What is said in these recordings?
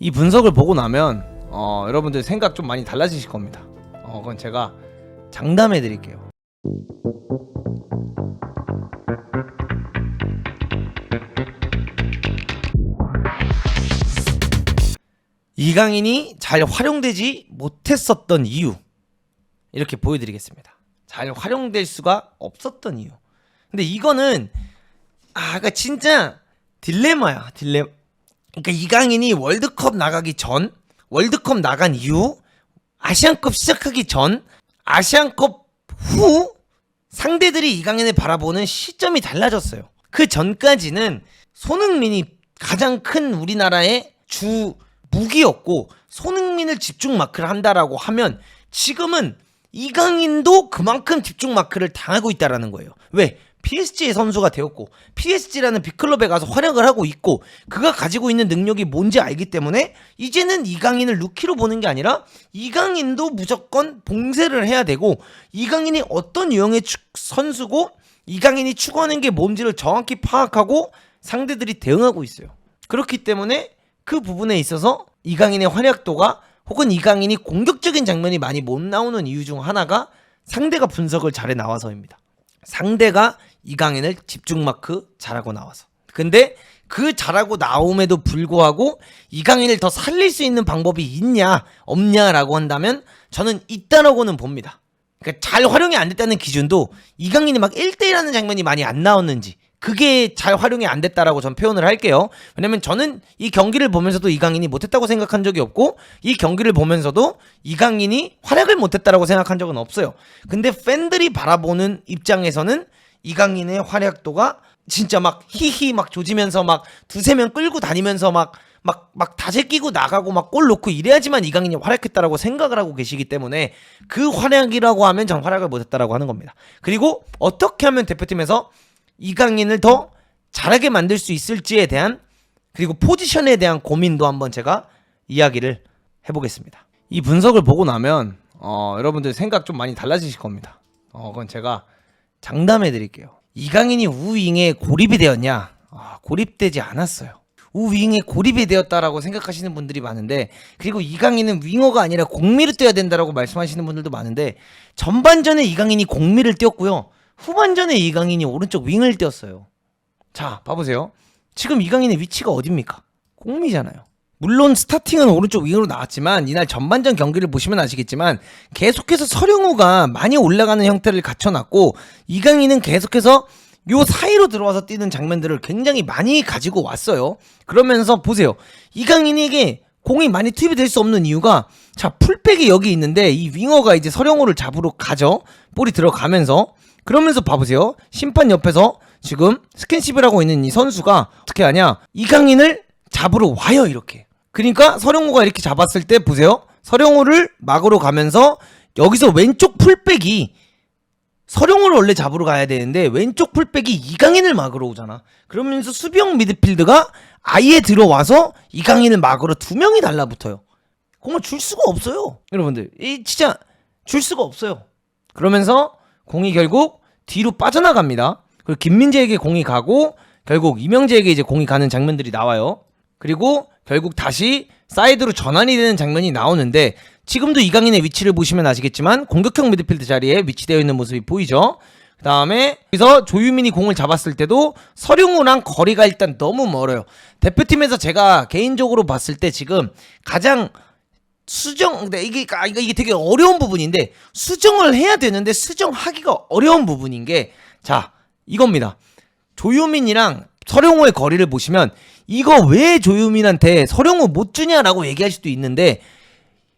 이 분석을 보고 나면 여러분들 생각 좀 많이 달라지실 겁니다. 그건 제가 장담해 드릴게요. 이강인이 잘 활용되지 못했었던 이유, 이렇게 보여드리겠습니다. 잘 활용될 수가 없었던 이유. 근데 이거는 그러니까 진짜 딜레마야. 그러니까 이강인이 월드컵 나가기 전, 월드컵 나간 이후, 아시안컵 시작하기 전, 아시안컵 후 상대들이 이강인을 바라보는 시점이 달라졌어요. 그 전까지는 손흥민이 가장 큰 우리나라의 주 무기였고 손흥민을 집중 마크를 한다라고 하면 지금은 이강인도 그만큼 집중 마크를 당하고 있다라는 거예요. 왜? PSG의 선수가 되었고 PSG라는 빅클럽에 가서 활약을 하고 있고 그가 가지고 있는 능력이 뭔지 알기 때문에 이제는 이강인을 루키로 보는 게 아니라 이강인도 무조건 봉쇄를 해야 되고 이강인이 어떤 유형의 선수고 이강인이 추구하는 게 뭔지를 정확히 파악하고 상대들이 대응하고 있어요. 그렇기 때문에 그 부분에 있어서 이강인의 활약도가 혹은 이강인이 공격적인 장면이 많이 못 나오는 이유 중 하나가 상대가 분석을 잘해 나와서입니다. 상대가 이강인을 집중마크 잘하고 나와서. 근데 그 잘하고 나옴에도 불구하고 이강인을 더 살릴 수 있는 방법이 있냐 없냐라고 한다면 저는 있다라고는 봅니다. 그러니까 잘 활용이 안 됐다는 기준도 이강인이 막 1대1 하는 장면이 많이 안 나왔는지 그게 잘 활용이 안 됐다라고 전 표현을 할게요. 왜냐면 저는 이 경기를 보면서도 이강인이 못했다고 생각한 적이 없고 이 경기를 보면서도 이강인이 활약을 못했다라고 생각한 적은 없어요. 근데 팬들이 바라보는 입장에서는 이강인의 활약도가 진짜 막 히히 막 조지면서 막 두세 명 끌고 다니면서 막 다재 끼고 나가고 막 골 넣고 이래야지만 이강인이 활약했다라고 생각을 하고 계시기 때문에 그 활약이라고 하면 전 활약을 못했다라고 하는 겁니다. 그리고 어떻게 하면 대표팀에서 이강인을 더 잘하게 만들 수 있을지에 대한 그리고 포지션에 대한 고민도 한번 제가 이야기를 해보겠습니다. 이 분석을 보고 나면 여러분들 생각 좀 많이 달라지실 겁니다. 그건 제가 장담해 드릴게요. 이강인이 우윙에 고립이 되었냐? 고립되지 않았어요. 우윙에 고립이 되었다라고 생각하시는 분들이 많은데 그리고 이강인은 윙어가 아니라 공미를 뛰어야 된다라고 말씀하시는 분들도 많은데 전반전에 이강인이 공미를 뛰었고요. 후반전에 이강인이 오른쪽 윙을 뛰었어요. 자, 봐보세요. 지금 이강인의 위치가 어딥니까? 공미잖아요. 물론 스타팅은 오른쪽 윙으로 나왔지만 이날 전반전 경기를 보시면 아시겠지만 계속해서 서령우가 많이 올라가는 형태를 갖춰놨고 이강인은 계속해서 요 사이로 들어와서 뛰는 장면들을 굉장히 많이 가지고 왔어요. 그러면서 보세요. 이강인에게 공이 많이 투입이 될 수 없는 이유가 자, 풀백이 여기 있는데 이 윙어가 이제 서령우를 잡으러 가죠. 볼이 들어가면서 그러면서 봐보세요. 심판 옆에서 지금 스킨십을 하고 있는 이 선수가 어떻게 하냐? 이강인을 잡으러 와요, 이렇게. 그러니까 서령우가 이렇게 잡았을 때 보세요. 서령우를 막으러 가면서 여기서 왼쪽 풀백이 서령우를 원래 잡으러 가야 되는데 왼쪽 풀백이 이강인을 막으러 오잖아. 그러면서 수비형 미드필드가 아예 들어와서 이강인을 막으러 두 명이 달라붙어요. 공을 줄 수가 없어요. 여러분들, 진짜 줄 수가 없어요. 그러면서 공이 결국 뒤로 빠져나갑니다. 그리고 김민재에게 공이 가고 결국 이명재에게 이제 공이 가는 장면들이 나와요. 그리고 결국 다시 사이드로 전환이 되는 장면이 나오는데 지금도 이강인의 위치를 보시면 아시겠지만 공격형 미드필드 자리에 위치되어 있는 모습이 보이죠. 그 다음에 여기서 조유민이 공을 잡았을 때도 서령우랑 거리가 일단 너무 멀어요. 대표팀에서 제가 개인적으로 봤을 때 지금 가장 근데 이게 되게 어려운 부분인데 수정을 해야 되는데 수정하기가 어려운 부분인 게 자, 이겁니다. 조유민이랑 서령우의 거리를 보시면 이거 왜 조유민한테 서령우 못 주냐라고 얘기할 수도 있는데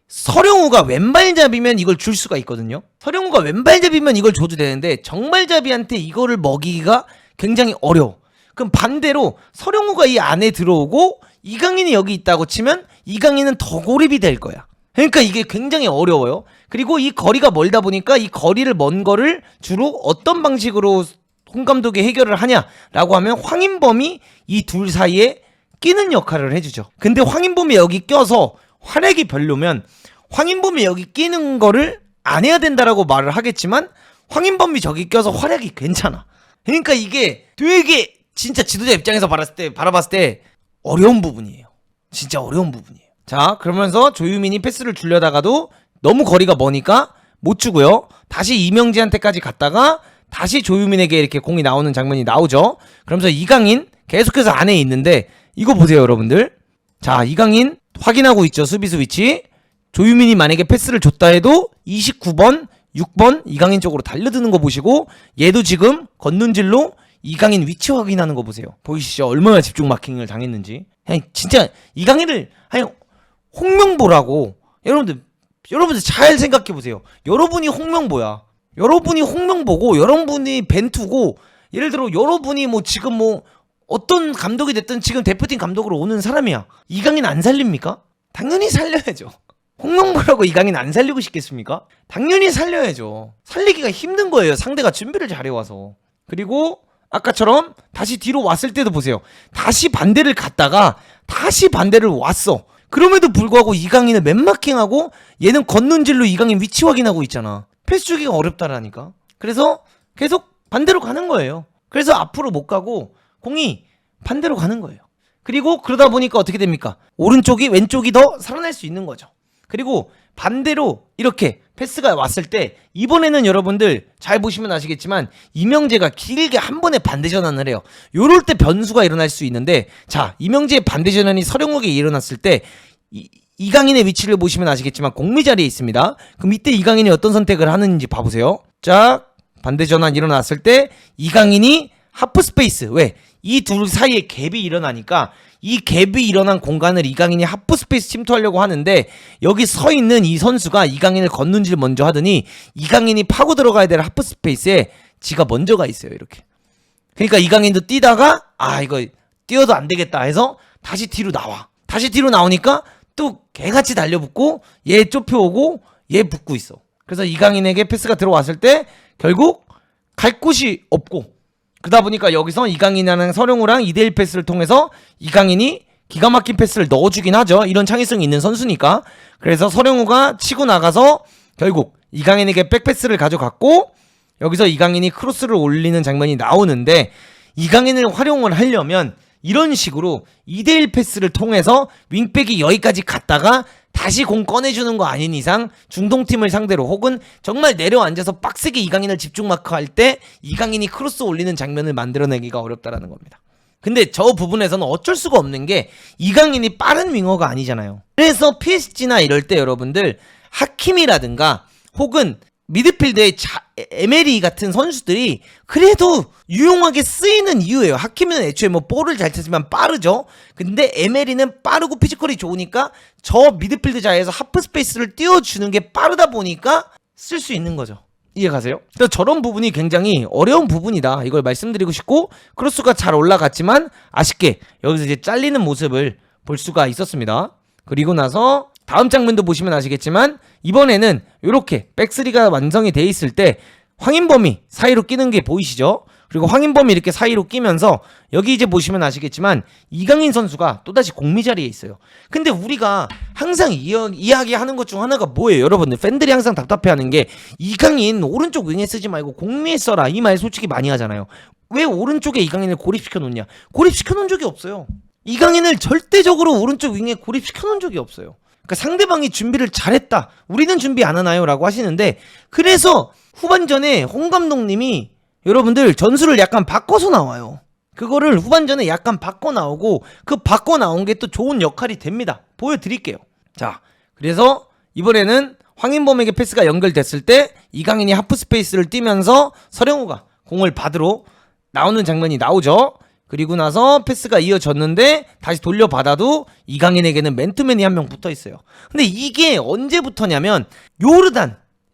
서령우가 왼발잡이면 이걸 줄 수가 있거든요. 서령우가 왼발잡이면 이걸 줘도 되는데 정발잡이한테 이거를 먹이기가 굉장히 어려워. 그럼 반대로 서령우가 이 안에 들어오고 이강인이 여기 있다고 치면 이강인은 더 고립이 될 거야. 그러니까 이게 굉장히 어려워요. 그리고 이 거리가 멀다 보니까 이 거리를 먼 거를 주로 어떤 방식으로 홍 감독이 해결을 하냐라고 하면 황인범이 이 둘 사이에 끼는 역할을 해주죠. 근데 황인범이 여기 껴서 활약이 별로면 황인범이 여기 끼는 거를 안 해야 된다라고 말을 하겠지만 황인범이 저기 껴서 활약이 괜찮아. 그러니까 이게 되게 진짜 지도자 입장에서 바라봤을 때 어려운 부분이에요. 진짜 어려운 부분이에요. 자, 그러면서 조유민이 패스를 주려다가도 너무 거리가 머니까 못 주고요. 다시 이명재한테까지 갔다가 다시 조유민에게 이렇게 공이 나오는 장면이 나오죠. 그러면서 이강인 계속해서 안에 있는데 이거 보세요, 여러분들. 자, 이강인 확인하고 있죠, 수비수 위치. 조유민이 만약에 패스를 줬다 해도 29번, 6번 이강인 쪽으로 달려드는 거 보시고, 얘도 지금 걷는질로 이강인 위치 확인하는 거 보세요. 보이시죠? 얼마나 집중 마킹을 당했는지. 그냥 진짜 이강인을 그냥 홍명보라고. 여러분들 잘 생각해 보세요. 여러분이 홍명보야. 여러분이 홍명보고 여러분이 벤투고, 예를 들어 여러분이 뭐 지금 뭐 어떤 감독이 됐든 지금 대표팀 감독으로 오는 사람이야. 이강인 안 살립니까? 당연히 살려야죠. 홍명보라고 이강인 안 살리고 싶겠습니까? 당연히 살려야죠. 살리기가 힘든 거예요, 상대가 준비를 잘해와서. 그리고 아까처럼 다시 뒤로 왔을 때도 보세요. 다시 반대를 갔다가 다시 반대를 왔어. 그럼에도 불구하고 이강인을 맨마킹하고 얘는 걷는질로 이강인 위치 확인하고 있잖아. 패스 주기가 어렵다라니까. 그래서 계속 반대로 가는 거예요. 그래서 앞으로 못 가고 공이 반대로 가는 거예요. 그리고 그러다 보니까 어떻게 됩니까? 오른쪽이 왼쪽이 더 살아날 수 있는 거죠. 그리고 반대로 이렇게 패스가 왔을 때 이번에는 여러분들 잘 보시면 아시겠지만 이명재가 길게 한 번에 반대 전환을 해요. 요럴 때 변수가 일어날 수 있는데, 자, 이명재의 반대 전환이 서령욱에 일어났을 때 이강인의 위치를 보시면 아시겠지만 공미 자리에 있습니다. 그럼 이때 이강인이 어떤 선택을 하는지 봐보세요. 자, 반대 전환 일어났을 때 이강인이 하프 스페이스, 왜? 이 둘 사이에 갭이 일어나니까 이 갭이 일어난 공간을 이강인이 하프 스페이스 침투하려고 하는데, 여기 서 있는 이 선수가 이강인을 걷는질 먼저 하더니 이강인이 파고 들어가야 될 하프 스페이스에 지가 먼저 가 있어요, 이렇게. 그러니까 이강인도 뛰다가 이거 뛰어도 안 되겠다 해서 다시 뒤로 나와. 다시 뒤로 나오니까 또 개같이 달려붙고 얘 좁혀오고 얘 붙고 있어. 그래서 이강인에게 패스가 들어왔을 때 결국 갈 곳이 없고, 그러다 보니까 여기서 이강인이랑 서령우랑 2대1 패스를 통해서 이강인이 기가 막힌 패스를 넣어주긴 하죠. 이런 창의성이 있는 선수니까. 그래서 서령우가 치고 나가서 결국 이강인에게 백패스를 가져갔고, 여기서 이강인이 크로스를 올리는 장면이 나오는데, 이강인을 활용을 하려면 이런 식으로 2대1 패스를 통해서 윙백이 여기까지 갔다가 다시 공 꺼내주는 거 아닌 이상 중동팀을 상대로 혹은 정말 내려앉아서 빡세게 이강인을 집중 마크할 때 이강인이 크로스 올리는 장면을 만들어내기가 어렵다라는 겁니다. 근데 저 부분에서는 어쩔 수가 없는 게 이강인이 빠른 윙어가 아니잖아요. 그래서 PSG나 이럴 때 여러분들 하킴이라든가 혹은 미드필드의 에메리 같은 선수들이 그래도 유용하게 쓰이는 이유예요. 하키미는 애초에 뭐 볼을 잘 찾으면 빠르죠. 근데 에메리는 빠르고 피지컬이 좋으니까 저 미드필드 자리에서 하프 스페이스를 띄워주는 게 빠르다 보니까 쓸 수 있는 거죠. 이해 가세요? 그래서 저런 부분이 굉장히 어려운 부분이다, 이걸 말씀드리고 싶고, 크로스가 잘 올라갔지만 아쉽게 여기서 이제 잘리는 모습을 볼 수가 있었습니다. 그리고 나서 다음 장면도 보시면 아시겠지만 이번에는 이렇게 백스리가 완성이 돼 있을 때 황인범이 사이로 끼는 게 보이시죠? 그리고 황인범이 이렇게 사이로 끼면서 여기 이제 보시면 아시겠지만 이강인 선수가 또다시 공미 자리에 있어요. 근데 우리가 항상 이야기하는 것 중 하나가 뭐예요? 여러분들 팬들이 항상 답답해하는 게, 이강인 오른쪽 윙에 쓰지 말고 공미에 써라, 이 말 솔직히 많이 하잖아요. 왜 오른쪽에 이강인을 고립시켜 놓냐? 고립시켜 놓은 적이 없어요. 이강인을 절대적으로 오른쪽 윙에 고립시켜 놓은 적이 없어요. 그러니까 상대방이 준비를 잘했다, 우리는 준비 안 하나요? 라고 하시는데, 그래서 후반전에 홍 감독님이 여러분들 전술을 약간 바꿔서 나와요. 그거를 후반전에 약간 바꿔 나오고, 그 바꿔 나온 게 또 좋은 역할이 됩니다. 보여드릴게요. 자, 그래서 이번에는 황인범에게 패스가 연결됐을 때 이강인이 하프 스페이스를 뛰면서 서령우가 공을 받으러 나오는 장면이 나오죠. 그리고 나서 패스가 이어졌는데 다시 돌려받아도 이강인에게는 맨투맨이 한 명 붙어있어요. 근데 이게 언제부터냐면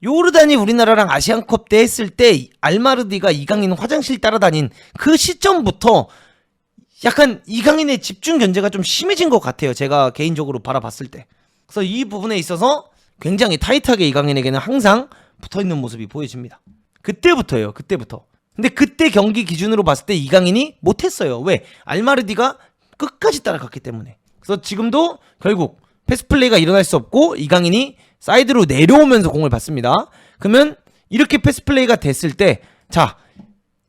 요르단이 우리나라랑 아시안컵 때 했을 때 알마르디가 이강인 화장실 따라다닌 그 시점부터 약간 이강인의 집중 견제가 좀 심해진 것 같아요, 제가 개인적으로 바라봤을 때. 그래서 이 부분에 있어서 굉장히 타이트하게 이강인에게는 항상 붙어있는 모습이 보여집니다. 그때부터예요, 그때부터. 근데 그때 경기 기준으로 봤을 때 이강인이 못했어요. 왜? 알마르디가 끝까지 따라갔기 때문에. 그래서 지금도 결국 패스플레이가 일어날 수 없고 이강인이 사이드로 내려오면서 공을 받습니다. 그러면 이렇게 패스플레이가 됐을 때, 자,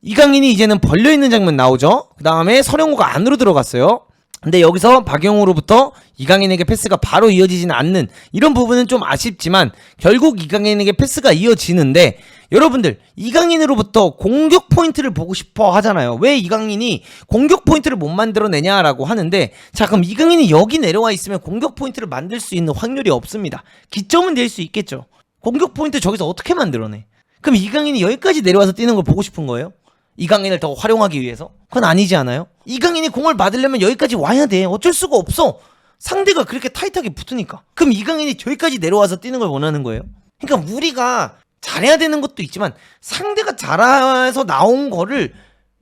이강인이 이제는 벌려있는 장면 나오죠. 그 다음에 서령우가 안으로 들어갔어요. 근데 여기서 박영호로부터 이강인에게 패스가 바로 이어지지는 않는 이런 부분은 좀 아쉽지만 결국 이강인에게 패스가 이어지는데 여러분들 이강인으로부터 공격 포인트를 보고 싶어 하잖아요. 왜 이강인이 공격 포인트를 못 만들어내냐라고 하는데 자 그럼 이강인이 여기 내려와 있으면 공격 포인트를 만들 수 있는 확률이 없습니다. 기점은 될 수 있겠죠. 공격 포인트 저기서 어떻게 만들어내? 그럼 이강인이 여기까지 내려와서 뛰는 걸 보고 싶은 거예요? 이강인을 더 활용하기 위해서? 그건 아니지 않아요? 이강인이 공을 받으려면 여기까지 와야 돼. 어쩔 수가 없어. 상대가 그렇게 타이트하게 붙으니까. 그럼 이강인이 저기까지 내려와서 뛰는 걸 원하는 거예요? 그러니까 우리가 잘해야 되는 것도 있지만 상대가 잘해서 나온 거를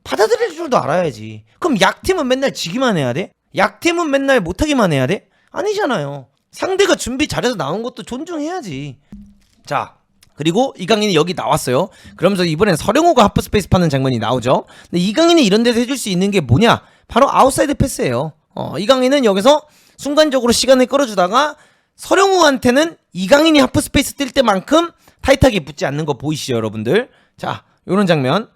받아들일 줄도 알아야지. 그럼 약팀은 맨날 지기만 해야 돼? 약팀은 맨날 못하기만 해야 돼? 아니잖아요. 상대가 준비 잘해서 나온 것도 존중해야지. 자 그리고 이강인이 여기 나왔어요. 그러면서 이번엔 서령호가 하프스페이스 파는 장면이 나오죠. 근데 이강인이 이런 데서 해줄 수 있는 게 뭐냐? 바로 아웃사이드 패스예요. 이강인은 여기서 순간적으로 시간을 끌어주다가 서령호한테는 이강인이 하프스페이스 뛸 때만큼 타이트하게 붙지 않는 거 보이시죠 여러분들? 자 요런 장면.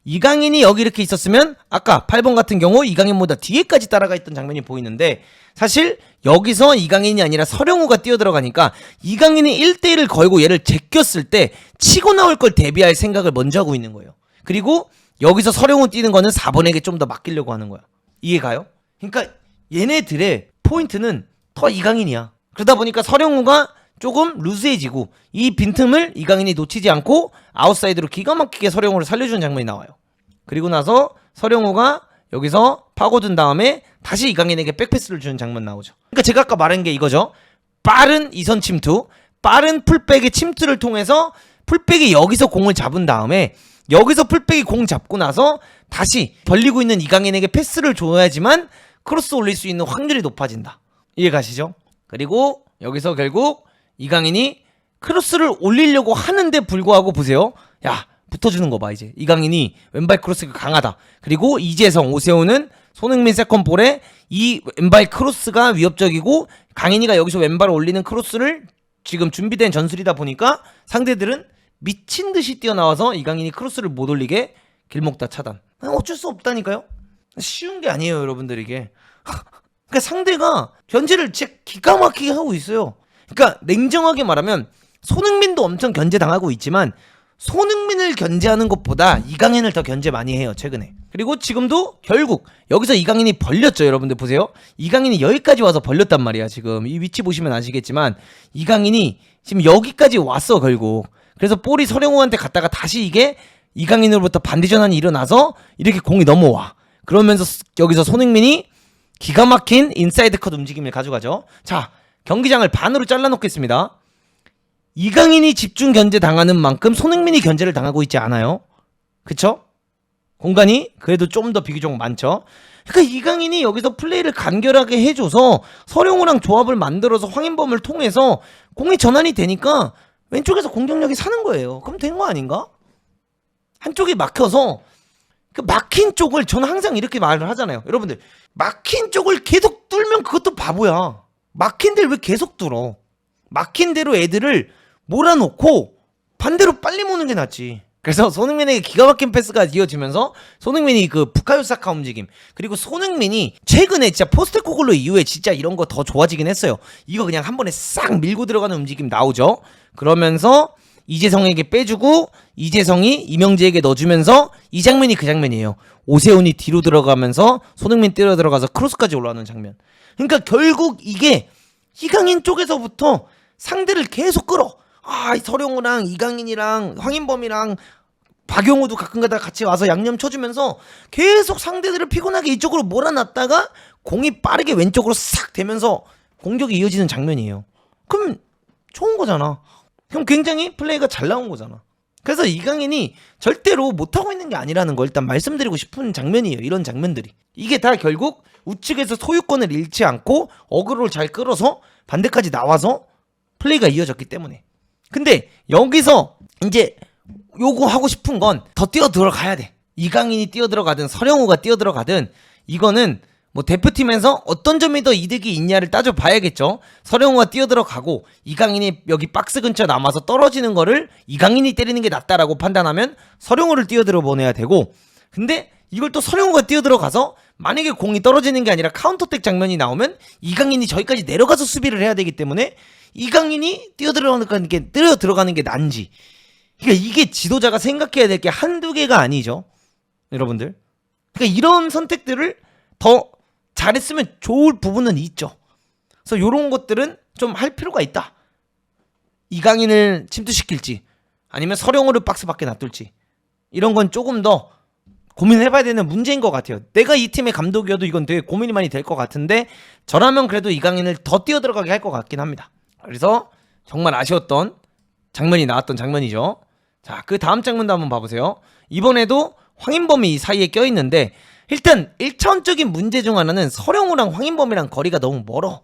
이강인이 여기 이렇게 있었으면 아까 8번 같은 경우 이강인보다 뒤에까지 따라가 있던 장면이 보이는데 사실 여기서 이강인이 아니라 서령우가 뛰어들어가니까 이강인이 1대1을 걸고 얘를 제꼈을 때 치고 나올 걸 대비할 생각을 먼저 하고 있는 거예요. 그리고 여기서 서령우 뛰는 거는 4번에게 좀 더 맡기려고 하는 거야. 이해가요? 그러니까 얘네들의 포인트는 더 이강인이야. 그러다 보니까 서령우가 조금 루즈해지고 이 빈틈을 이강인이 놓치지 않고 아웃사이드로 기가 막히게 서령우를 살려주는 장면이 나와요. 그리고 나서 서령우가 여기서 파고든 다음에 다시 이강인에게 백패스를 주는 장면 나오죠. 그러니까 제가 아까 말한 게 이거죠. 빠른 이선 침투, 빠른 풀백의 침투를 통해서 풀백이 여기서 공을 잡은 다음에 여기서 풀백이 공 잡고 나서 다시 벌리고 있는 이강인에게 패스를 줘야지만 크로스 올릴 수 있는 확률이 높아진다. 이해가시죠? 그리고 여기서 결국 이강인이 크로스를 올리려고 하는데 불구하고 보세요. 야 붙어주는 거 봐. 이제 이강인이 왼발 크로스가 강하다. 그리고 이재성, 오세훈은 손흥민 세컨볼에 이 왼발 크로스가 위협적이고 강인이가 여기서 왼발을 올리는 크로스를 지금 준비된 전술이다 보니까 상대들은 미친듯이 뛰어나와서 이강인이 크로스를 못 올리게 길목 다 차단. 어쩔 수 없다니까요. 쉬운 게 아니에요 여러분들 이게. 그러니까 상대가 견제를 진짜 기가 막히게 하고 있어요. 그러니까 냉정하게 말하면 손흥민도 엄청 견제당하고 있지만 손흥민을 견제하는 것보다 이강인을 더 견제 많이 해요 최근에. 그리고 지금도 결국 여기서 이강인이 벌렸죠. 여러분들 보세요. 이강인이 여기까지 와서 벌렸단 말이야. 지금 이 위치 보시면 아시겠지만 이강인이 지금 여기까지 왔어 결국. 그래서 볼이 서령우한테 갔다가 다시 이게 이강인으로부터 반대 전환이 일어나서 이렇게 공이 넘어와. 그러면서 여기서 손흥민이 기가 막힌 인사이드 컷 움직임을 가져가죠. 자 경기장을 반으로 잘라놓겠습니다. 이강인이 집중 견제 당하는 만큼 손흥민이 견제를 당하고 있지 않아요? 그쵸? 공간이 그래도 좀 더 비교적 많죠. 그러니까 이강인이 여기서 플레이를 간결하게 해줘서 서령우랑 조합을 만들어서 황인범을 통해서 공이 전환이 되니까 왼쪽에서 공격력이 사는 거예요. 그럼 된 거 아닌가? 한쪽이 막혀서 그 막힌 쪽을 저는 항상 이렇게 말을 하잖아요. 여러분들 막힌 쪽을 계속 뚫면 그것도 바보야. 막힌 데를 왜 계속 뚫어? 막힌 대로 애들을 몰아놓고 반대로 빨리 모는 게 낫지. 그래서 손흥민에게 기가 막힌 패스가 이어지면서 손흥민이 그 부카요 사카 움직임, 그리고 손흥민이 최근에 진짜 포스테코글로 이후에 진짜 이런 거 더 좋아지긴 했어요. 이거 그냥 한 번에 싹 밀고 들어가는 움직임 나오죠. 그러면서 이재성에게 빼주고 이재성이 이명재에게 넣어주면서 이 장면이 그 장면이에요. 오세훈이 뒤로 들어가면서 손흥민 뛰어 들어가서 크로스까지 올라오는 장면. 그러니까 결국 이게 이강인 쪽에서부터 상대를 계속 끌어. 서령우랑 이강인이랑 황인범이랑 박용우도 가끔가다 같이 와서 양념 쳐주면서 계속 상대들을 피곤하게 이쪽으로 몰아놨다가 공이 빠르게 왼쪽으로 싹 되면서 공격이 이어지는 장면이에요. 그럼 좋은 거잖아. 그럼 굉장히 플레이가 잘 나온 거잖아. 그래서 이강인이 절대로 못하고 있는 게 아니라는 걸 일단 말씀드리고 싶은 장면이에요. 이런 장면들이. 이게 다 결국 우측에서 소유권을 잃지 않고 어그로를 잘 끌어서 반대까지 나와서 플레이가 이어졌기 때문에. 근데 여기서 이제 요거 하고 싶은 건 더 뛰어 들어가야 돼. 이강인이 뛰어 들어가든 서령우가 뛰어 들어가든 이거는 뭐 대표팀에서 어떤 점이 더 이득이 있냐를 따져봐야겠죠. 서령우가 뛰어 들어가고 이강인이 여기 박스 근처 남아서 떨어지는 거를 이강인이 때리는 게 낫다라고 판단하면 서령우를 뛰어 들어 보내야 되고, 근데 이걸 또 서령우가 뛰어들어가서 만약에 공이 떨어지는 게 아니라 카운터택 장면이 나오면 이강인이 저기까지 내려가서 수비를 해야 되기 때문에 이강인이 뛰어들어가는 게 난지. 그러니까 이게 지도자가 생각해야 될 게 한두 개가 아니죠, 여러분들. 그러니까 이런 선택들을 더 잘했으면 좋을 부분은 있죠. 그래서 이런 것들은 좀 할 필요가 있다. 이강인을 침투시킬지 아니면 서령우를 박스 밖에 놔둘지 이런 건 조금 더 고민해봐야 되는 문제인 것 같아요. 내가 이 팀의 감독이어도 이건 되게 고민이 많이 될 것 같은데 저라면 그래도 이강인을 더 뛰어들어가게 할 것 같긴 합니다. 그래서 정말 아쉬웠던 장면이 나왔던 장면이죠. 자, 그 다음 장면도 한번 봐보세요. 이번에도 황인범이 이 사이에 껴있는데 일단 1차원적인 문제 중 하나는 서령우랑 황인범이랑 거리가 너무 멀어.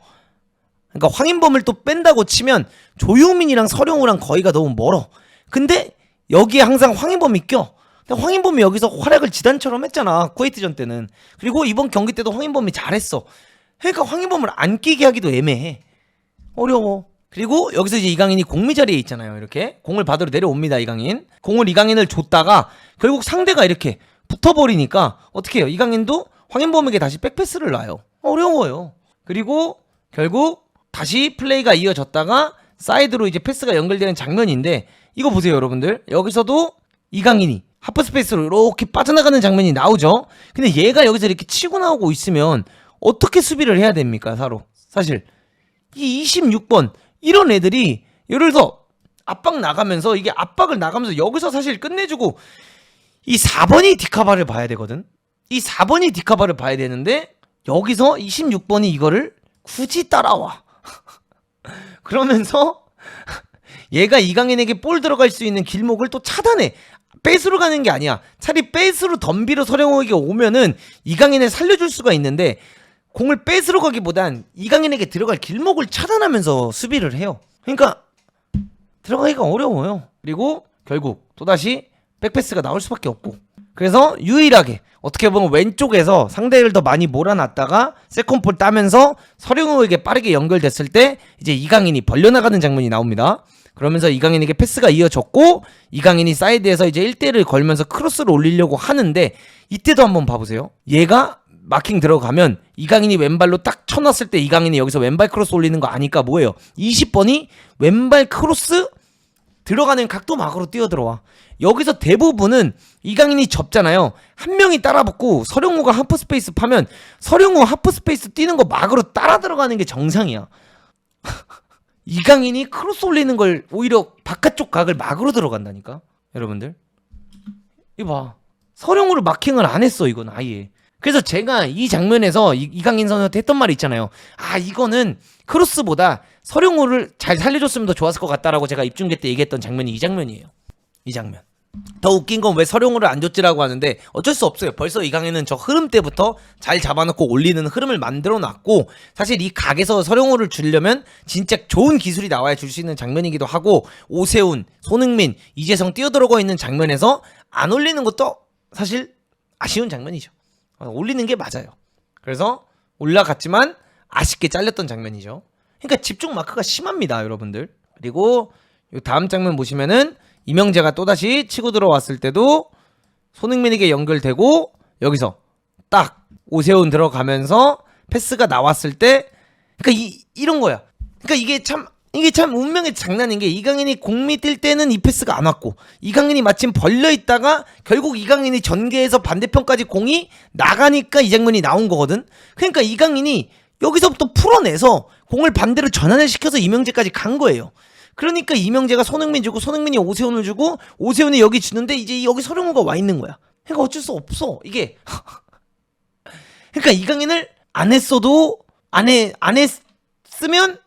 그러니까 황인범을 또 뺀다고 치면 조유민이랑 서령우랑 거리가 너무 멀어. 근데 여기에 항상 황인범이 껴. 근데 황인범이 여기서 활약을 지단처럼 했잖아, 쿠웨이트전 때는. 그리고 이번 경기 때도 황인범이 잘했어. 그러니까 황인범을 안 끼게 하기도 애매해. 어려워. 그리고 여기서 이제 이강인이 공미 자리에 있잖아요. 이렇게 공을 받으러 내려옵니다, 이강인. 공을 이강인을 줬다가 결국 상대가 이렇게 붙어버리니까 어떻게 해요? 이강인도 황인범에게 다시 백패스를 놔요. 어려워요. 그리고 결국 다시 플레이가 이어졌다가 사이드로 이제 패스가 연결되는 장면인데 이거 보세요, 여러분들. 여기서도 이강인이 하프스페이스로 이렇게 빠져나가는 장면이 나오죠. 근데 얘가 여기서 이렇게 치고 나오고 있으면 어떻게 수비를 해야 됩니까, 사실 이 26번 이런 애들이 예를 들어 압박 나가면서 이게 압박을 나가면서 여기서 사실 끝내주고 이 4번이 디카바를 봐야 되거든. 이 4번이 디카바를 봐야 되는데 여기서 26번이 이거를 굳이 따라와. 그러면서 얘가 이강인에게 볼 들어갈 수 있는 길목을 또 차단해. 베이스로 가는 게 아니야. 차라리 베이스로 덤비로 서령우에게 오면은 이강인을 살려줄 수가 있는데 공을 베이스로 가기보단 이강인에게 들어갈 길목을 차단하면서 수비를 해요. 그러니까 들어가기가 어려워요. 그리고 결국 또다시 백패스가 나올 수밖에 없고, 그래서 유일하게 어떻게 보면 왼쪽에서 상대를 더 많이 몰아놨다가 세컨볼 따면서 서령우에게 빠르게 연결됐을 때 이제 이강인이 벌려나가는 장면이 나옵니다. 그러면서 이강인에게 패스가 이어졌고 이강인이 사이드에서 이제 1대1을 걸면서 크로스를 올리려고 하는데 이때도 한번 봐보세요. 얘가 마킹 들어가면 이강인이 왼발로 딱 쳐놨을 때 이강인이 여기서 왼발 크로스 올리는 거 아니까 뭐예요? 20번이 왼발 크로스 들어가는 각도 막으로 뛰어들어와. 여기서 대부분은 이강인이 접잖아요. 한 명이 따라붙고 서령우가 하프스페이스 파면 서령우 하프스페이스 뛰는 거 막으로 따라 들어가는 게 정상이야. 이강인이 크로스 올리는 걸 오히려 바깥쪽 각을 막으로 들어간다니까, 여러분들. 이거 봐, 서령우를 마킹을 안 했어, 이건 아예. 그래서 제가 이 장면에서 이강인 선수한테 했던 말이 있잖아요. 아, 이거는 크로스보다 서령우를 잘 살려줬으면 더 좋았을 것 같다라고 제가 입중계 때 얘기했던 장면이 이 장면이에요. 이 장면. 더 웃긴 건 왜 서령우를 안 줬지라고 하는데 어쩔 수 없어요. 벌써 이강인은 저 흐름 때부터 잘 잡아놓고 올리는 흐름을 만들어 놨고, 사실 이 각에서 서령우를 주려면 진짜 좋은 기술이 나와야 줄 수 있는 장면이기도 하고, 오세훈, 손흥민, 이재성 뛰어들어가 있는 장면에서 안 올리는 것도 사실 아쉬운 장면이죠. 올리는 게 맞아요. 그래서 올라갔지만 아쉽게 잘렸던 장면이죠. 그러니까 집중 마크가 심합니다, 여러분들. 그리고 이 다음 장면 보시면은 이명재가 또다시 치고 들어왔을 때도 손흥민에게 연결되고 여기서 딱 오세훈 들어가면서 패스가 나왔을 때, 그러니까 이런 거야. 그러니까 이게 참 운명의 장난인 게, 이강인이 공미 뛸 때는 이 패스가 안 왔고 이강인이 마침 벌려 있다가 결국 이강인이 전개해서 반대편까지 공이 나가니까 이 장면이 나온 거거든. 그러니까 이강인이 여기서부터 풀어내서 공을 반대로 전환을 시켜서 이명재까지 간 거예요. 그러니까 이명재가 손흥민 주고 손흥민이 오세훈을 주고 오세훈이 여기 주는데 이제 여기 서령우가 와 있는 거야. 그러니까 어쩔 수 없어, 이게. 그러니까 이강인을 안 했어도 안 했으면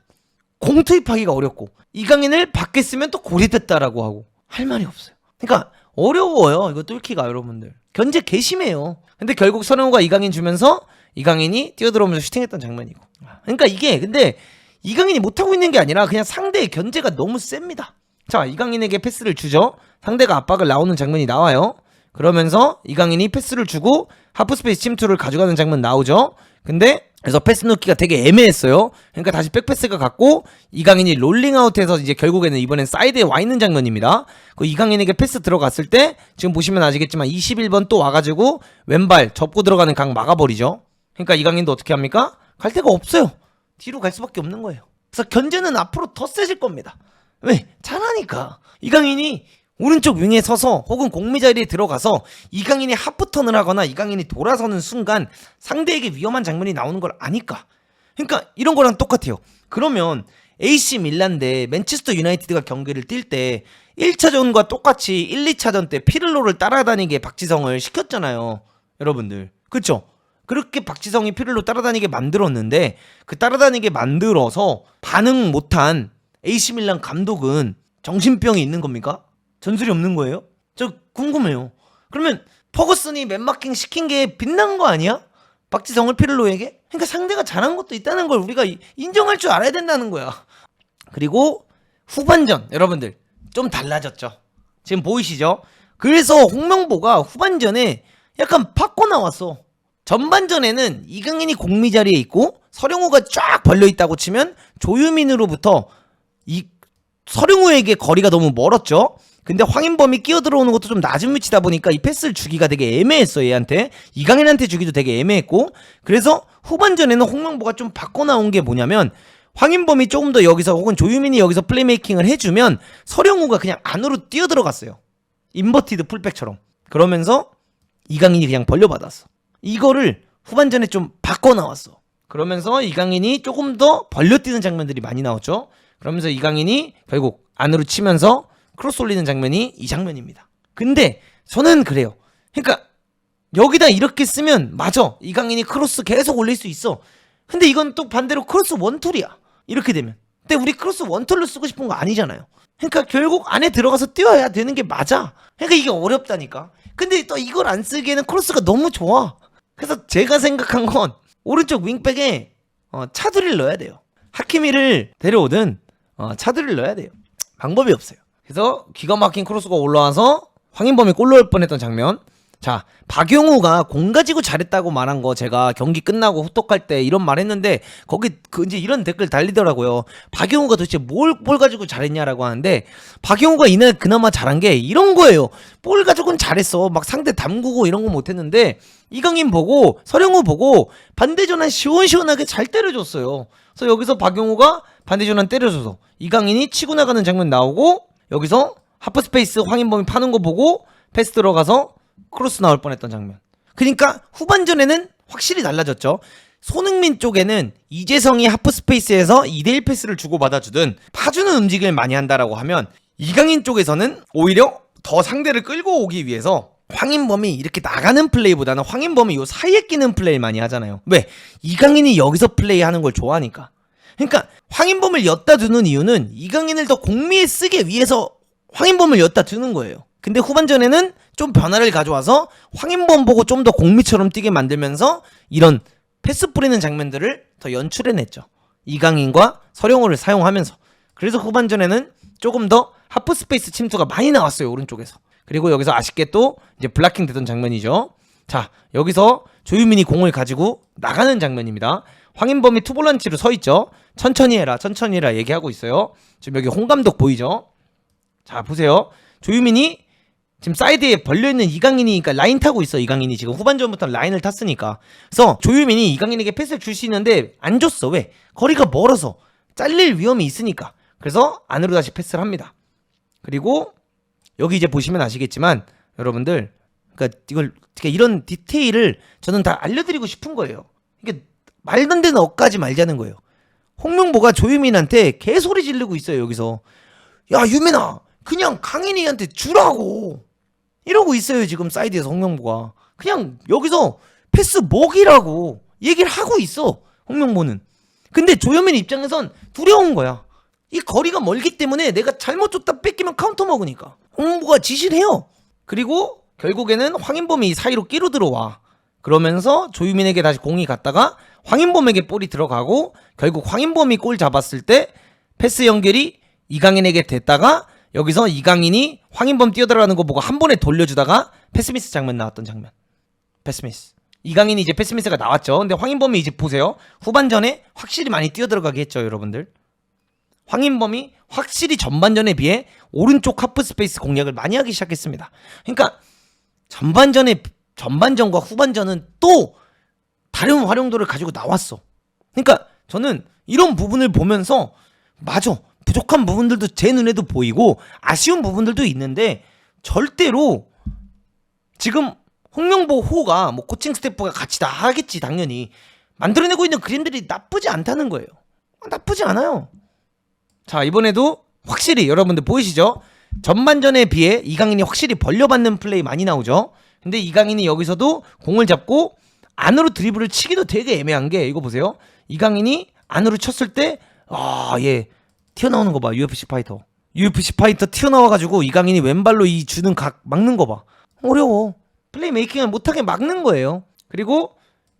공 투입하기가 어렵고, 이강인을 밖에 쓰면 또 고립됐다라고 하고 할 말이 없어요. 그러니까 어려워요, 이거 뚫기가, 여러분들. 견제 개심해요. 근데 결국 서령우가 이강인 주면서 이강인이 뛰어들어오면서 슈팅했던 장면이고. 그러니까 이게 근데 이강인이 못하고 있는 게 아니라 그냥 상대의 견제가 너무 셉니다. 자, 이강인에게 패스를 주죠. 상대가 압박을 나오는 장면이 나와요. 그러면서 이강인이 패스를 주고 하프스페이스 침투를 가져가는 장면 나오죠. 근데 그래서 패스 놓기가 되게 애매했어요. 그러니까 다시 백패스가 갔고 이강인이 롤링아웃해서 이제 결국에는 이번엔 사이드에 와 있는 장면입니다. 그 이강인에게 패스 들어갔을 때 지금 보시면 아시겠지만 21번 또 와가지고 왼발 접고 들어가는 강 막아버리죠. 그러니까 이강인도 어떻게 합니까? 갈 데가 없어요. 뒤로 갈 수밖에 없는 거예요. 그래서 견제는 앞으로 더 세질 겁니다. 왜? 잘하니까. 이강인이 오른쪽 윙에 서서 혹은 공미 자리에 들어가서 이강인이 하프턴을 하거나 이강인이 돌아서는 순간 상대에게 위험한 장면이 나오는 걸 아니까. 그러니까 이런 거랑 똑같아요. 그러면 AC 밀란 대 맨체스터 유나이티드가 경기를 뛸 때 1차전과 똑같이 1, 2차전 때 피를로를 따라다니게 박지성을 시켰잖아요. 여러분들. 그쵸? 그렇게 박지성이 피를로 따라다니게 만들었는데 그 따라다니게 만들어서 반응 못한 AC 밀란 감독은 정신병이 있는 겁니까? 전술이 없는 거예요? 저 궁금해요. 그러면 퍼거슨이 맨마킹 시킨 게 빛난 거 아니야? 박지성을 피를로에게? 그러니까 상대가 잘한 것도 있다는 걸 우리가 인정할 줄 알아야 된다는 거야. 그리고 후반전 여러분들 좀 달라졌죠. 지금 보이시죠? 그래서 홍명보가 후반전에 약간 바꿔 나왔어. 전반전에는 이강인이 공미 자리에 있고 서령우가 쫙 벌려있다고 치면 조유민으로부터 이 서령우에게 거리가 너무 멀었죠. 근데 황인범이 끼어들어오는 것도 좀 낮은 위치다 보니까 이 패스를 주기가 되게 애매했어. 얘한테 이강인한테 주기도 되게 애매했고, 그래서 후반전에는 홍명보가 좀 바꿔 나온 게 뭐냐면 황인범이 조금 더 여기서 혹은 조유민이 여기서 플레이메이킹을 해주면 서령우가 그냥 안으로 뛰어들어갔어요. 인버티드 풀백처럼. 그러면서 이강인이 그냥 벌려받았어. 이거를 후반전에 좀 바꿔 나왔어. 그러면서 이강인이 조금 더 벌려뛰는 장면들이 많이 나왔죠. 그러면서 이강인이 결국 안으로 치면서 크로스 올리는 장면이 이 장면입니다. 근데 저는 그래요. 그러니까 여기다 이렇게 쓰면 맞아. 이강인이 크로스 계속 올릴 수 있어. 근데 이건 또 반대로 크로스 원툴이야. 이렇게 되면. 근데 우리 크로스 원툴로 쓰고 싶은 거 아니잖아요. 그러니까 결국 안에 들어가서 뛰어야 되는 게 맞아. 그러니까 이게 어렵다니까. 근데 또 이걸 안 쓰기에는 크로스가 너무 좋아. 그래서 제가 생각한 건 오른쪽 윙백에 차두리를 넣어야 돼요. 하키미를 데려오든 차두리를 넣어야 돼요. 방법이 없어요. 그래서 기가 막힌 크로스가 올라와서 황인범이 골 넣을 뻔했던 장면. 자, 박용우가 공 가지고 잘했다고 말한 거 제가 경기 끝나고 후톡할 때 이런 말 했는데 거기 이제 이런 댓글 달리더라고요. 박용우가 도대체 뭘 가지고 잘했냐라고 하는데 박용우가 이날 그나마 잘한 게 이런 거예요. 볼 가지고는 잘했어. 막 상대 담그고 이런 거 못했는데 이강인 보고 서령우 보고 반대전환 시원시원하게 잘 때려줬어요. 그래서 여기서 박용우가 반대전환 때려줘서 이강인이 치고 나가는 장면 나오고 여기서 하프스페이스 황인범이 파는 거 보고 패스 들어가서 크로스 나올 뻔했던 장면. 그러니까 후반전에는 확실히 달라졌죠. 손흥민 쪽에는 이재성이 하프스페이스에서 2대1 패스를 주고받아주든 파주는 움직임을 많이 한다라고 하면 이강인 쪽에서는 오히려 더 상대를 끌고 오기 위해서 황인범이 이렇게 나가는 플레이보다는 황인범이 요 사이에 끼는 플레이를 많이 하잖아요. 왜? 이강인이 여기서 플레이하는 걸 좋아하니까. 그러니까 황인범을 엿다 두는 이유는 이강인을 더 공미에 쓰기 위해서 황인범을 엿다 두는 거예요. 근데 후반전에는 좀 변화를 가져와서 황인범 보고 좀 더 공미처럼 뛰게 만들면서 이런 패스 뿌리는 장면들을 더 연출해냈죠. 이강인과 서령우를 사용하면서. 그래서 후반전에는 조금 더 하프스페이스 침투가 많이 나왔어요. 오른쪽에서. 그리고 여기서 아쉽게 또 이제 블락킹 되던 장면이죠. 자, 여기서 조유민이 공을 가지고 나가는 장면입니다. 황인범이 투볼란치로 서있죠. 천천히 해라 얘기하고 있어요. 지금 여기 홍 감독 보이죠? 자, 보세요. 조유민이 지금 사이드에 벌려있는 이강인이 그러니까 라인 타고 있어. 이강인이 지금 후반전부터 라인을 탔으니까. 그래서 조유민이 이강인에게 패스를 줄 수 있는데 안 줬어. 왜? 거리가 멀어서 잘릴 위험이 있으니까. 그래서 안으로 다시 패스를 합니다. 그리고 여기 이제 보시면 아시겠지만 여러분들 그러니까 이런 디테일을 저는 다 알려드리고 싶은 거예요. 이게 말도 안 되는 억까지 말자는 거예요. 홍명보가 조유민한테 개소리 지르고 있어요. 여기서 야 유민아 그냥 강인이한테 주라고 이러고 있어요. 지금 사이드에서 홍명보가 그냥 여기서 패스 먹이라고 얘기를 하고 있어. 홍명보는. 근데 조유민 입장에선 두려운 거야. 이 거리가 멀기 때문에 내가 잘못 줬다 뺏기면 카운터 먹으니까 홍명보가 지시를 해요. 그리고 결국에는 황인범이 사이로 끼로 들어와. 그러면서 조유민에게 다시 공이 갔다가 황인범에게 볼이 들어가고 결국 황인범이 골 잡았을 때 패스 연결이 이강인에게 됐다가 여기서 이강인이 황인범 뛰어들어가는 거 보고 한 번에 돌려주다가 패스미스 장면 나왔던 장면. 패스미스. 이강인이 이제 패스 미스가 나왔죠. 근데 황인범이 이제 보세요. 후반전에 확실히 많이 뛰어들어가게 했죠, 여러분들. 황인범이 확실히 전반전에 비해 오른쪽 하프 스페이스 공략을 많이 하기 시작했습니다. 그러니까 전반전과 후반전은 또 다른 활용도를 가지고 나왔어. 그러니까 저는 이런 부분을 보면서 맞아, 부족한 부분들도 제 눈에도 보이고 아쉬운 부분들도 있는데 절대로 지금 홍명보 호가 뭐 코칭 스태프가 같이 다 하겠지, 당연히 만들어내고 있는 그림들이 나쁘지 않다는 거예요. 나쁘지 않아요. 자, 이번에도 확실히 여러분들 보이시죠? 전반전에 비해 이강인이 확실히 벌려받는 플레이 많이 나오죠. 근데 이강인이 여기서도 공을 잡고 안으로 드리블을 치기도 되게 애매한 게, 이거 보세요. 이강인이 안으로 쳤을 때 얘 튀어나오는 거 봐. UFC 파이터 튀어나와가지고 이강인이 왼발로 이 주는 각 막는 거 봐. 어려워. 플레이메이킹을 못하게 막는 거예요. 그리고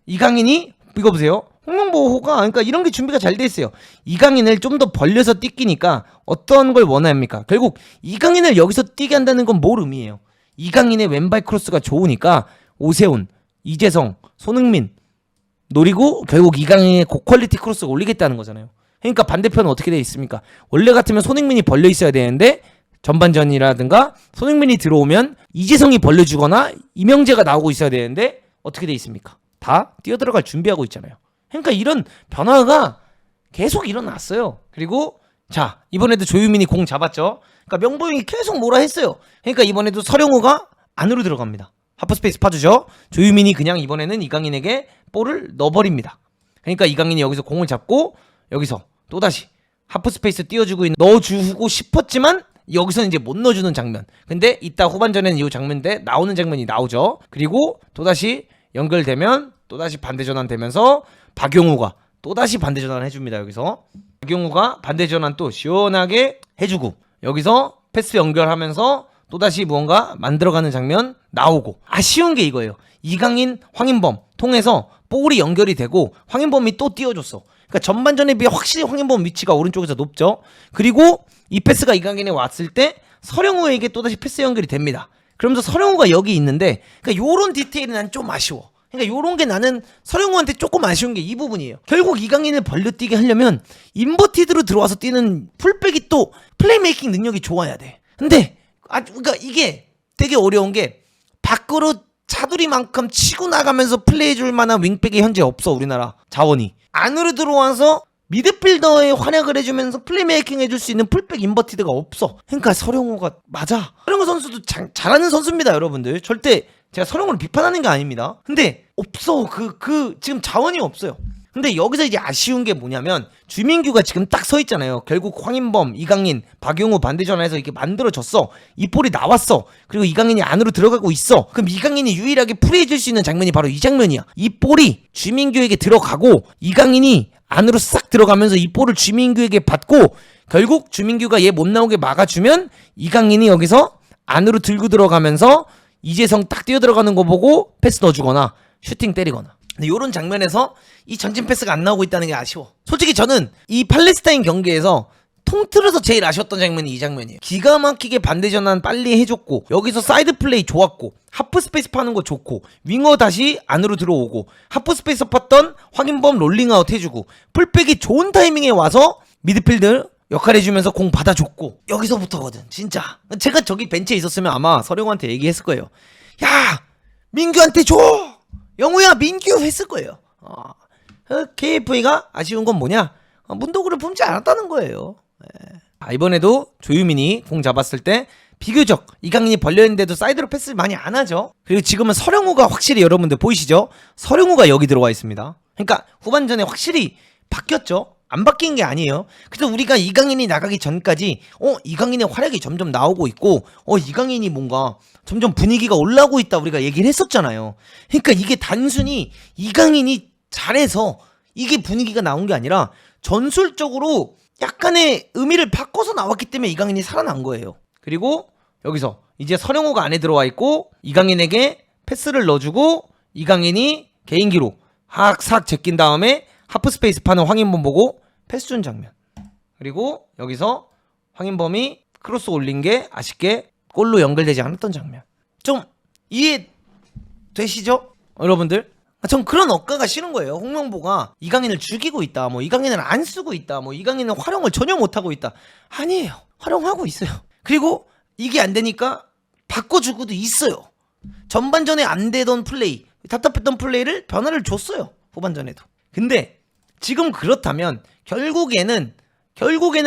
이강인이 이거 보세요. 홍명보호가 그러니까 이런 게 준비가 잘 돼 있어요. 이강인을 좀 더 벌려서 뛰기니까 어떤 걸 원합니까? 결국 이강인을 여기서 뛰게 한다는 건 뭘 의미해요? 이강인의 왼발 크로스가 좋으니까 오세훈, 이재성, 손흥민 노리고 결국 이강인의 고퀄리티 크로스를 올리겠다는 거잖아요. 그러니까 반대편은 어떻게 돼 있습니까? 원래 같으면 손흥민이 벌려 있어야 되는데 전반전이라든가 손흥민이 들어오면 이재성이 벌려주거나 이명재가 나오고 있어야 되는데 어떻게 돼 있습니까? 다 뛰어들어갈 준비하고 있잖아요. 그러니까 이런 변화가 계속 일어났어요. 그리고 자, 이번에도 조유민이 공 잡았죠. 그러니까 명보형이 계속 뭐라 했어요. 그러니까 이번에도 서령우가 안으로 들어갑니다. 하프스페이스 파주죠. 조유민이 그냥 이번에는 이강인에게 볼을 넣어버립니다. 그러니까 이강인이 여기서 공을 잡고 여기서 또다시 하프스페이스 띄워주고 넣어주고 싶었지만 여기서는 이제 못 넣어주는 장면. 근데 이따 후반전에는 이 장면인데 나오는 장면이 나오죠. 그리고 또다시 연결되면 또다시 반대 전환되면서 박용우가 또다시 반대 전환을 해줍니다. 여기서 박용우가 반대 전환 또 시원하게 해주고 여기서 패스 연결하면서 또다시 무언가 만들어가는 장면 나오고, 아쉬운 게 이거예요. 이강인, 황인범 통해서 볼이 연결이 되고 황인범이 또 띄워줬어. 그러니까 전반전에 비해 확실히 황인범 위치가 오른쪽에서 높죠. 그리고 이 패스가 이강인에 왔을 때 서령우에게 또다시 패스 연결이 됩니다. 그러면서 서령우가 여기 있는데, 그러니까 요런 디테일은 난 좀 아쉬워. 그러니까 요런 게 나는 서령우한테 조금 아쉬운 게 이 부분이에요. 결국 이강인을 벌려뛰게 하려면 인버티드로 들어와서 뛰는 풀백이 또 플레이메이킹 능력이 좋아야 돼. 근데 그러니까 이게 되게 어려운 게 밖으로 차두리만큼 치고 나가면서 플레이해줄 만한 윙백이 현재 없어. 우리나라 자원이 안으로 들어와서 미드필더에 활약을 해주면서 플레이메이킹 해줄 수 있는 풀백 인버티드가 없어. 그러니까 서령우가 맞아. 서령우 선수도 잘하는 선수입니다, 여러분들. 절대 제가 서령우를 비판하는 게 아닙니다. 근데 없어. 지금 자원이 없어요. 근데 여기서 이제 아쉬운 게 뭐냐면 주민규가 지금 딱 서 있잖아요. 결국 황인범, 이강인, 박용우 반대 전환해서 이렇게 만들어졌어. 이 볼이 나왔어. 그리고 이강인이 안으로 들어가고 있어. 그럼 이강인이 유일하게 풀이해줄 수 있는 장면이 바로 이 장면이야. 이 볼이 주민규에게 들어가고 이강인이 안으로 싹 들어가면서 이 볼을 주민규에게 받고 결국 주민규가 얘 못 나오게 막아주면 이강인이 여기서 안으로 들고 들어가면서 이재성 딱 뛰어들어가는 거 보고 패스 넣어주거나 슈팅 때리거나. 근데 이런 장면에서 이 전진 패스가 안 나오고 있다는 게 아쉬워. 솔직히 저는 이 팔레스타인 경기에서 통틀어서 제일 아쉬웠던 장면이 이 장면이에요. 기가 막히게 반대 전환 빨리 해줬고 여기서 사이드 플레이 좋았고 하프 스페이스 파는 거 좋고 윙어 다시 안으로 들어오고 하프 스페이스 팠던 황인범 롤링아웃 해주고 풀백이 좋은 타이밍에 와서 미드필드 역할 해주면서 공 받아줬고 여기서부터거든 진짜. 제가 저기 벤치에 있었으면 아마 서령우한테 얘기했을 거예요. 야 민규한테 줘! 영우야 민규 했을 거예요. KFA가 아쉬운 건 뭐냐? 문도구를 품지 않았다는 거예요. 이번에도 조유민이 공 잡았을 때 비교적 이강인이 벌려있는데도 사이드로 패스를 많이 안 하죠. 그리고 지금은 서령우가 확실히 여러분들 보이시죠? 서령우가 여기 들어와 있습니다. 그러니까 후반전에 확실히 바뀌었죠. 안 바뀐 게 아니에요. 그래서 우리가 이강인이 나가기 전까지 이강인의 활약이 점점 나오고 있고 이강인이 뭔가 점점 분위기가 올라오고 있다 우리가 얘기를 했었잖아요. 그러니까 이게 단순히 이강인이 잘해서 이게 분위기가 나온 게 아니라 전술적으로 약간의 의미를 바꿔서 나왔기 때문에 이강인이 살아난 거예요. 그리고 여기서 이제 서령우가 안에 들어와 있고 이강인에게 패스를 넣어주고 이강인이 개인기로 싹 제낀 다음에 하프스페이스 파는 황인범 보고 패스 준 장면. 그리고 여기서 황인범이 크로스 올린 게 아쉽게 골로 연결되지 않았던 장면. 좀 이해되시죠? 여러분들? 전 그런 억가가 싫은 거예요. 홍명보가 이강인을 죽이고 있다, 뭐 이강인을 안 쓰고 있다, 뭐 이강인은 활용을 전혀 못하고 있다. 아니에요. 활용하고 있어요. 그리고 이게 안 되니까 바꿔주고도 있어요. 전반전에 안 되던 플레이, 답답했던 플레이를 변화를 줬어요. 후반전에도. 근데 지금 그렇다면 결국에는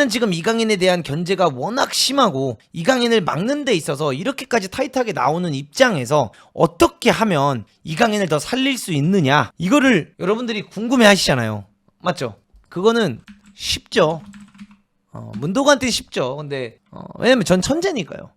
지금 이강인에 대한 견제가 워낙 심하고 이강인을 막는 데 있어서 이렇게까지 타이트하게 나오는 입장에서 어떻게 하면 이강인을 더 살릴 수 있느냐, 이거를 여러분들이 궁금해 하시잖아요. 맞죠? 그거는 쉽죠. 문도구한테 쉽죠. 근데 왜냐면 전 천재니까요.